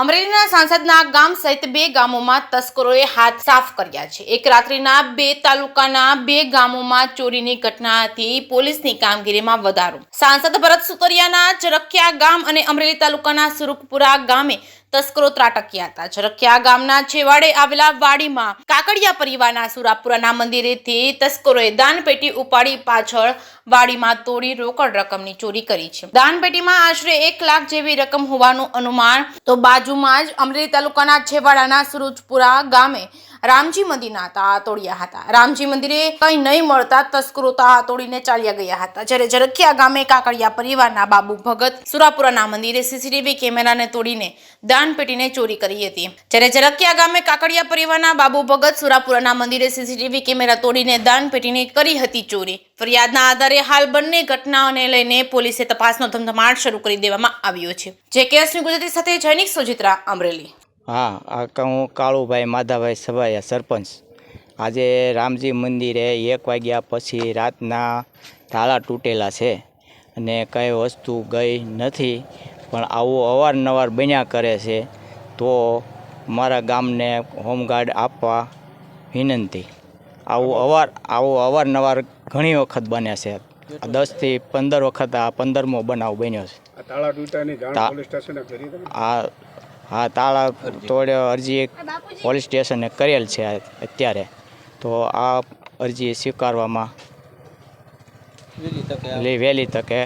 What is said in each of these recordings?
અમરેલીના સાંસદના ગામ સહિત 2 ગામોમાં તસ્કરોએ હાથ સાફ કર્યા છે। એક રાત્રિના 2 તાલુકાના 2 ગામોમાં ચોરીની ઘટનાથી પોલીસની કામગીરીમાં વધારો। સાંસદ ભરત સુતરિયાના ઝરખિયા ગામ અને અમરેલી તાલુકાના સુરકપુરા ગામે તસ્કરો ત્રાટક્યા હતા। ઝરખિયા ગામના છેવાડે આવેલા વાડીમાં કાકડિયા પરિવારના સુરાપુરાના મંદિરેથી તસ્કરોએ દાનપેટી ઉપાડી પાછળ વાડીમાં તોડી રોકડ રકમની ચોરી કરી છે। દાનપેટીમાં આશરે 1 લાખ જેવી રકમ હોવાનું અનુમાન। તો બાજુમાં જ અમરેલી તાલુકાના છેવાડાના સુરજપુરા ગામે રામજી મંદિરના તાળા તોડ્યા હતા। રામજી મંદિરે કંઈ નહીં મળતા તસ્કરો તાળા તોડીને ચાલ્યા ગયા હતા। જ્યારે ઝરખિયા ગામે કાકડિયા પરિવારના બાબુ ભગત સુરાપુરાના મંદિરે સીસીટીવી કેમેરાને તોડીને દાનપેટીને ચોરી કરી હતી। જ્યારે ઝરખિયા ગામે કાકડિયા પરિવારના બાબુ ભગત સુરાપુરાના મંદિરે સીસીટીવી કેમેરા તોડીને દાનપેટીને કરી હતી ચોરી। ફરિયાદના આધારે હાલ બંને ઘટનાઓને લઈને પોલીસે તપાસનો ધમધમાટ શરૂ કરી દેવામાં આવ્યો છે। જે કેસની ગુજરાતી સાથે જૈનિક સુજિત્રા અમરેલી। हाँ હું કાળુભાઈ માધાભાઈ સભાયા સરપંચ। આજે રામજી મંદિરે 1 વાગ્યા પછી રાતના તાળા તૂટેલા છે અને કંઈ વસ્તુ ગઈ નથી, પણ આવું અવારનવાર બન્યા કરે છે, તો મારા ગામને હોમગાર્ડ આપવા વિનંતી। આવું અવારનવાર ઘણી વખત બને છે। 10 થી 15 વખત આ 15મો બનાવ બન્યો છે। તાળા તૂટ્યાની જાણ પોલીસ સ્ટેશને કરી તમે? હા તાળા તોડ્યો અરજી પોલીસ સ્ટેશને કરેલ છે અત્યારે, તો આ અરજી સ્વીકારવામાં વહેલી તકે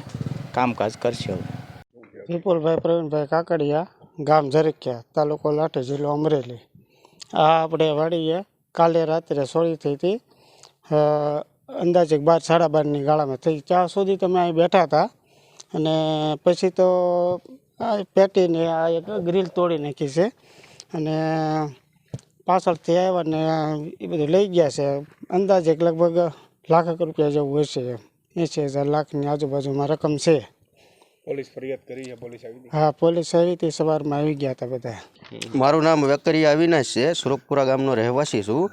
કામકાજ કરશો। વિપુલભાઈ પ્રવીણભાઈ કાકડિયા, ગામ ઝરખિયા, તાલુકો લાઠી, જિલ્લો અમરેલી। આ આપણે વાડીએ કાલે રાત્રે ચોરી થઈ હતી, અંદાજે 12 સાડા 12ની ગાળામાં થઈ। ત્યાં સુધી તમે અહીં બેઠા હતા અને પછી તો આ પેટીને આ એક ગ્રીલ તોડી નાખી છે અને પાછળથી આવ્યા ને એ બધું લઈ ગયા છે। અંદાજે લગભગ લાખ રૂપિયા જેવું હશે, 80,000 લાખની આજુબાજુમાં રકમ છે। પોલીસ ફરિયાદ કરી છે? પોલીસ આવી? હા, પોલીસ આવી હતી, સવારમાં આવી ગયા હતા બધા। મારું નામ વેકરિયા અવિનાશ છે, સુરકપુરા ગામનો રહેવાસી છું।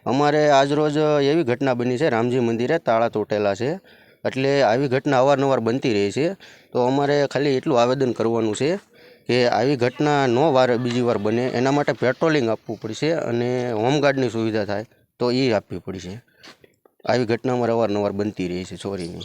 અમારે આજરોજ એવી ઘટના બની છે, રામજી મંદિરે તાળા તૂટેલા છે, એટલે આવી ઘટના અવારનવાર બનતી રહી છે। તો અમારે ખાલી એટલું આવેદન કરવાનું છે કે આવી ઘટના બીજી વાર બને એના માટે પેટ્રોલિંગ આપવું પડશે અને હોમગાર્ડની સુવિધા થાય તો એ આપવી પડશે। આવી ઘટના અમારે અવારનવાર બનતી રહી છે ચોરીની।